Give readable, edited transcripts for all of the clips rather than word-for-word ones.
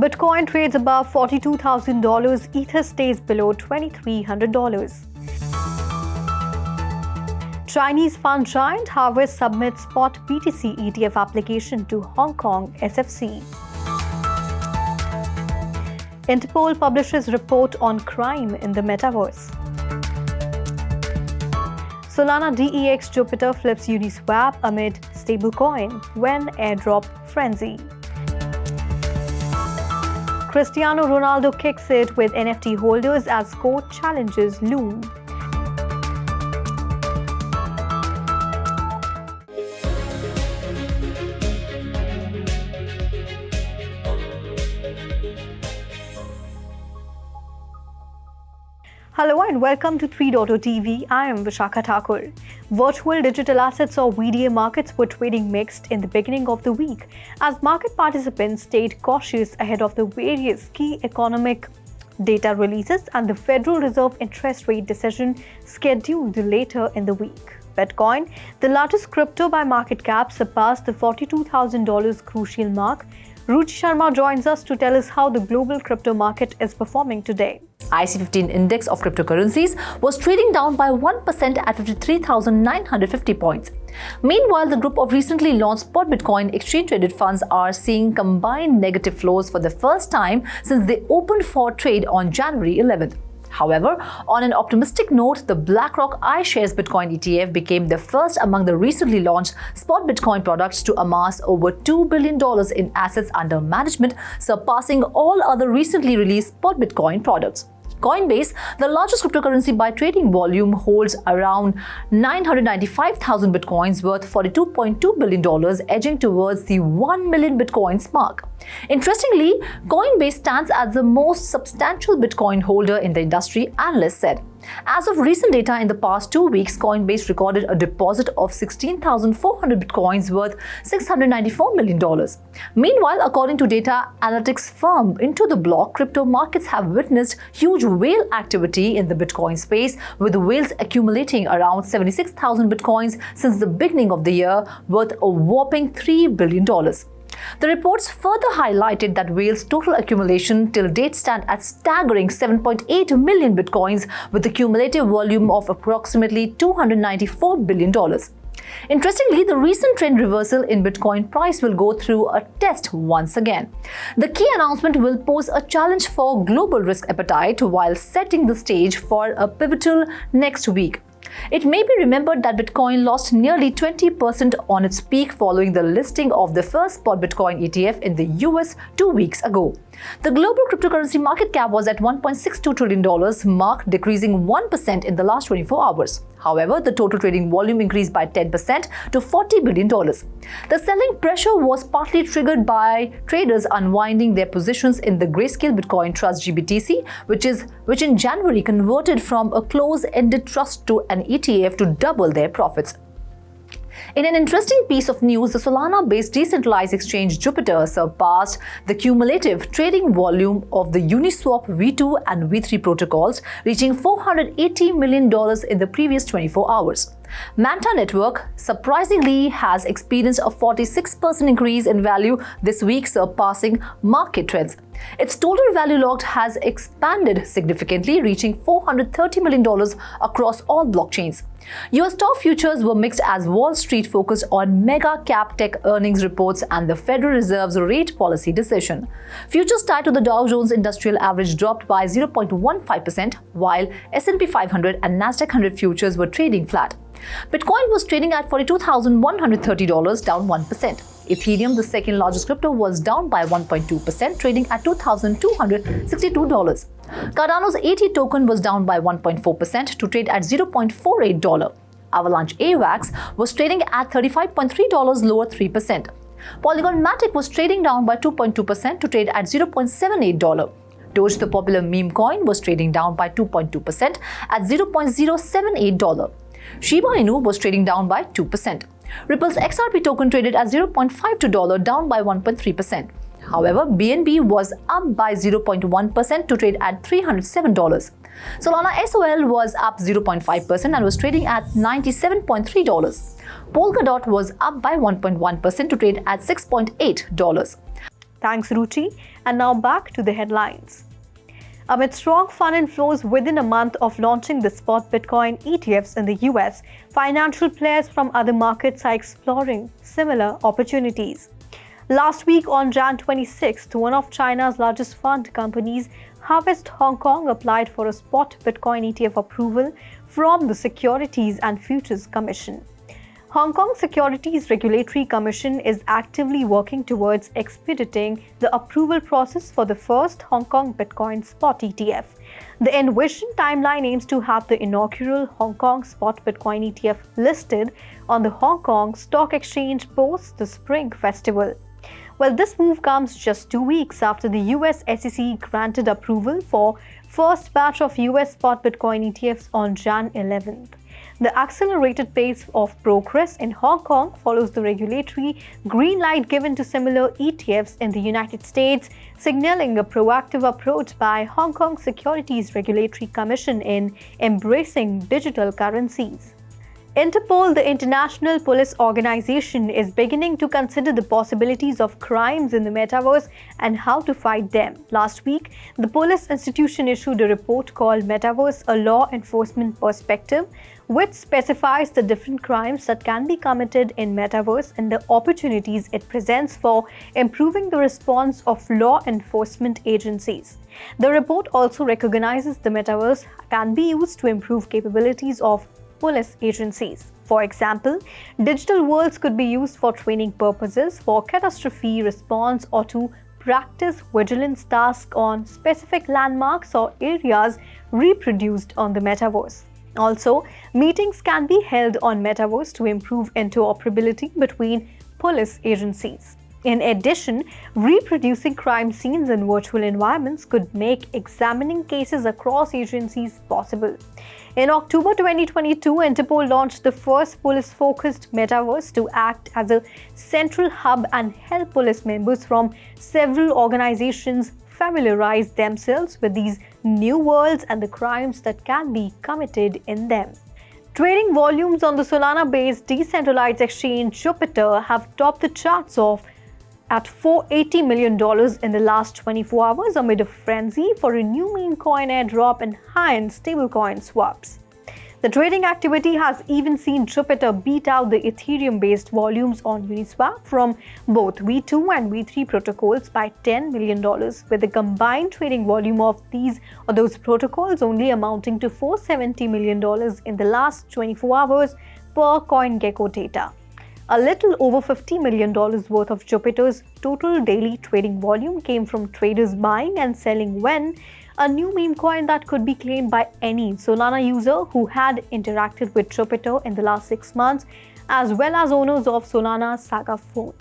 Bitcoin trades above $42,000, Ether stays below $2,300. Chinese fund giant Harvest submits spot BTC ETF application to Hong Kong SFC. Interpol publishes report on crime in the Metaverse. Solana DEX Jupiter flips Uniswap amid stablecoin when airdrop frenzy. Cristiano Ronaldo kicks it with NFT holders as court challenges loom. Hello and welcome to 3.0 TV. I am Vishakha Thakur. Virtual digital assets or VDA markets were trading mixed in the beginning of the week as market participants stayed cautious ahead of the various key economic data releases and the Federal Reserve interest rate decision scheduled later in the week. Bitcoin, the largest crypto by market cap, surpassed the $42,000 crucial mark. Ruchi Sharma joins us to tell us how the global crypto market is performing today. IC15 index of cryptocurrencies was trading down by 1% at 53,950 points. Meanwhile, the group of recently launched spot Bitcoin exchange-traded funds are seeing combined negative flows for the first time since they opened for trade on January 11th. However, on an optimistic note, the BlackRock iShares Bitcoin ETF became the first among the recently launched spot Bitcoin products to amass over $2 billion in assets under management, surpassing all other recently released spot Bitcoin products. Coinbase, the largest cryptocurrency by trading volume, holds around 995,000 bitcoins worth $42.2 billion, edging towards the 1 million bitcoins mark. Interestingly, Coinbase stands as the most substantial Bitcoin holder in the industry, analysts said. As of recent data, in the past 2 weeks, Coinbase recorded a deposit of 16,400 bitcoins worth $694 million. Meanwhile, according to data analytics firm Into the Block, crypto markets have witnessed huge whale activity in the Bitcoin space, with whales accumulating around 76,000 bitcoins since the beginning of the year, worth a whopping $3 billion. The reports further highlighted that whales' total accumulation till date stand at staggering 7.8 million bitcoins, with a cumulative volume of approximately $294 billion. Interestingly, the recent trend reversal in Bitcoin price will go through a test once again. The key announcement will pose a challenge for global risk appetite while setting the stage for a pivotal next week. It may be remembered that Bitcoin lost nearly 20% on its peak following the listing of the first spot Bitcoin ETF in the US 2 weeks ago. The global cryptocurrency market cap was at $1.62 trillion mark, decreasing 1% in the last 24 hours. However, the total trading volume increased by 10% to $40 billion. The selling pressure was partly triggered by traders unwinding their positions in the Grayscale Bitcoin Trust GBTC, which in January converted from a close-ended trust to an ETF to double their profits. In an interesting piece of news, the Solana-based decentralized exchange Jupiter surpassed the cumulative trading volume of the Uniswap V2 and V3 protocols, reaching $480 million in the previous 24 hours. Manta Network surprisingly has experienced a 46% increase in value this week, surpassing market trends. Its total value locked has expanded significantly, reaching $430 million across all blockchains. US stock futures were mixed as Wall Street focused on mega cap tech earnings reports and the Federal Reserve's rate policy decision. Futures tied to the Dow Jones Industrial Average dropped by 0.15%, while S&P 500 and Nasdaq 100 futures were trading flat. Bitcoin was trading at $42,130, down 1%. Ethereum, the second largest crypto, was down by 1.2%, trading at $2,262. Cardano's AT token was down by 1.4% to trade at $0.48. Avalanche AVAX was trading at $35.3, lower 3%. Polygon Matic was trading down by 2.2% to trade at $0.78. Doge, the popular meme coin, was trading down by 2.2% at $0.078. Shiba Inu was trading down by 2%. Ripple's XRP token traded at $0.52, down by 1.3%. However, BNB was up by 0.1% to trade at $307. Solana SOL was up 0.5% and was trading at $97.3. Polkadot was up by 1.1% to trade at $6.8. Thanks, Ruchi. And now back to the headlines. Amid strong fund inflows within a month of launching the spot Bitcoin ETFs in the US, financial players from other markets are exploring similar opportunities. Last week on Jan 26th, one of China's largest fund companies, Harvest Hong Kong, applied for a spot Bitcoin ETF approval from the Securities and Futures Commission. Hong Kong Securities Regulatory Commission is actively working towards expediting the approval process for the first Hong Kong Bitcoin spot ETF. The envisioned timeline aims to have the inaugural Hong Kong spot Bitcoin ETF listed on the Hong Kong Stock Exchange post the Spring Festival. Well, this move comes just 2 weeks after the US SEC granted approval for first batch of US spot Bitcoin ETFs on Jan 11th. The accelerated pace of progress in Hong Kong follows the regulatory green light given to similar ETFs in the United States, signaling a proactive approach by Hong Kong Securities Regulatory Commission in embracing digital currencies. Interpol, the international police organization, is beginning to consider the possibilities of crimes in the metaverse and how to fight them. Last week, the police institution issued a report called Metaverse, a law enforcement perspective, which specifies the different crimes that can be committed in metaverse and the opportunities it presents for improving the response of law enforcement agencies. The report also recognizes the metaverse can be used to improve capabilities of police agencies. For example, digital worlds could be used for training purposes, for catastrophe response, or to practice vigilance tasks on specific landmarks or areas reproduced on the metaverse. Also, meetings can be held on metaverse to improve interoperability between police agencies. In addition, reproducing crime scenes in virtual environments could make examining cases across agencies possible. In October 2022, Interpol launched the first police-focused metaverse to act as a central hub and help police members from several organizations familiarize themselves with these new worlds and the crimes that can be committed in them. Trading volumes on the Solana-based decentralized exchange Jupiter have topped the charts at $480 million in the last 24 hours amid a frenzy for a new meme coin airdrop and high-end stablecoin swaps. The trading activity has even seen Jupiter beat out the Ethereum-based volumes on Uniswap from both V2 and V3 protocols by $10 million, with the combined trading volume of those protocols only amounting to $470 million in the last 24 hours per CoinGecko data. A little over $50 million worth of Jupiter's total daily trading volume came from traders buying and selling when a new meme coin that could be claimed by any Solana user who had interacted with Jupiter in the last 6 months, as well as owners of Solana Saga phone.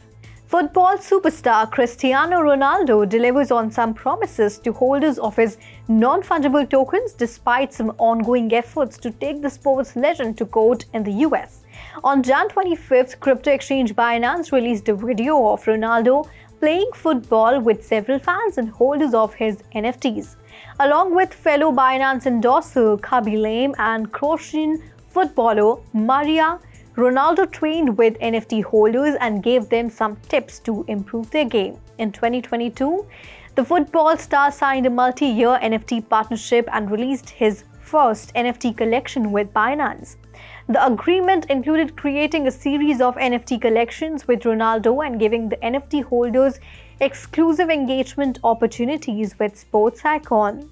Football superstar Cristiano Ronaldo delivers on some promises to holders of his non-fungible tokens despite some ongoing efforts to take the sports legend to court in the US. On Jan 25th, crypto exchange Binance released a video of Ronaldo playing football with several fans and holders of his NFTs. Along with fellow Binance endorser Khaby Lame and Croatian footballer Maria, Ronaldo trained with NFT holders and gave them some tips to improve their game. In 2022, the football star signed a multi-year NFT partnership and released his first NFT collection with Binance. The agreement included creating a series of NFT collections with Ronaldo and giving the NFT holders exclusive engagement opportunities with sports icon.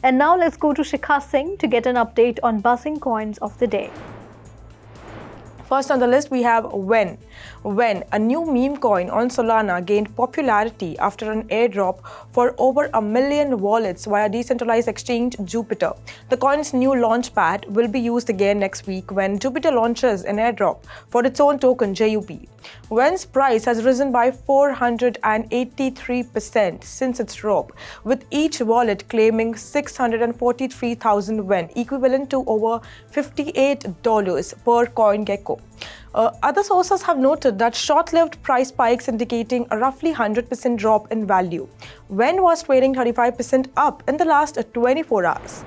And now let's go to Shikha Singh to get an update on buzzing coins of the day. First on the list, we have When. When, a new meme coin on Solana, gained popularity after an airdrop for over 1 million wallets via decentralized exchange Jupiter. The coin's new launchpad will be used again next week when Jupiter launches an airdrop for its own token, JUP. When's price has risen by 483% since its drop, with each wallet claiming 643,000 When, equivalent to over $58 per CoinGecko. Other sources have noted that short-lived price spikes indicating a roughly 100% drop in value. When was trading 35% up in the last 24 hours.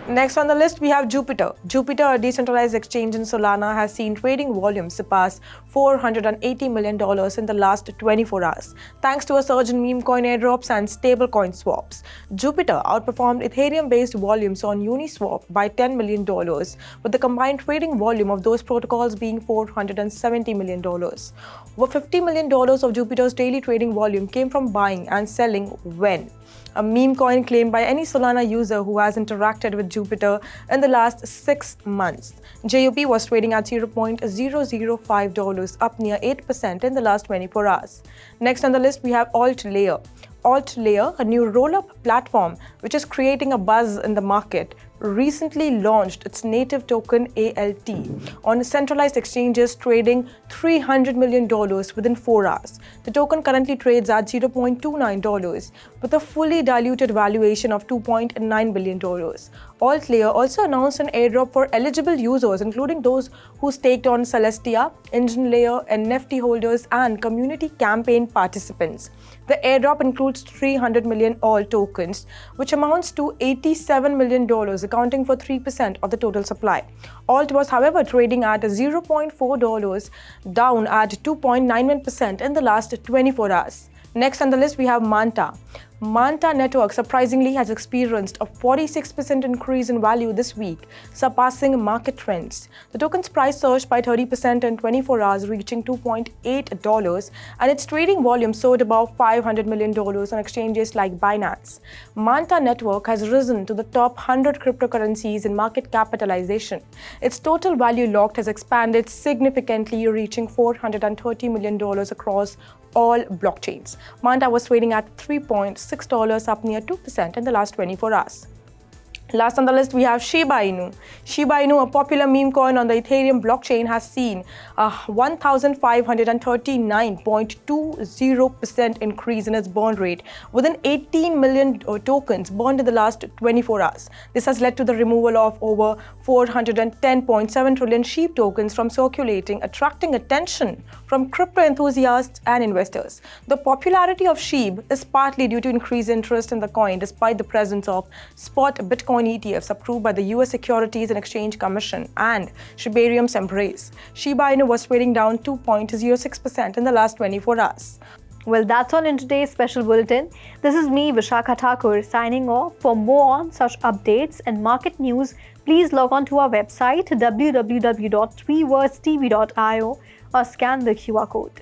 Next on the list, we have Jupiter. Jupiter, a decentralized exchange in Solana, has seen trading volume surpass $480 million in the last 24 hours, thanks to a surge in meme coin airdrops and stablecoin swaps. Jupiter outperformed Ethereum-based volumes on Uniswap by $10 million, with the combined trading volume of those protocols being $470 million. Over $50 million of Jupiter's daily trading volume came from buying and selling when, a meme coin claimed by any Solana user who has interacted with Jupiter in the last 6 months. JUP was trading at $0.005, up near 8% in the last 24 hours. Next on the list, we have AltLayer. AltLayer, a new roll-up platform which is creating a buzz in the market, recently launched its native token ALT on centralized exchanges, trading $300 million within 4 hours. The token currently trades at $0.29 with a fully diluted valuation of $2.9 billion. AltLayer also announced an airdrop for eligible users, including those who staked on Celestia, EngineLayer, NFT holders, and community campaign participants. The airdrop includes 300 million ALT tokens, which amounts to $87 million, accounting for 3% of the total supply. ALT was, however, trading at $0.4, down at 2.91% in the last 24 hours. Next on the list, we have Manta. Manta Network surprisingly has experienced a 46% increase in value this week, surpassing market trends. The token's price surged by 30% in 24 hours, reaching $2.8, and its trading volume soared above $500 million on exchanges like Binance. Manta Network has risen to the top 100 cryptocurrencies in market capitalization. Its total value locked has expanded significantly, reaching $430 million across all blockchains. Manta was trading at $3.6, up near 2% in the last 24 hours. Last on the list, we have Shiba Inu. Shiba Inu, a popular meme coin on the Ethereum blockchain, has seen a 1,539.20% increase in its burn rate, within 18 million tokens burned in the last 24 hours. This has led to the removal of over 410.7 trillion SHIB tokens from circulating, attracting attention from crypto enthusiasts and investors. The popularity of SHIB is partly due to increased interest in the coin, despite the presence of spot Bitcoin ETFs approved by the US Securities and Exchange Commission and Shibarium's embrace. Shiba Inu was trading down 2.06% in the last 24 hours. Well, that's all in today's special bulletin. This is me, Vishakha Thakur, signing off. For more on such updates and market news, please log on to our website www.tweeworstv.io or scan the QR code.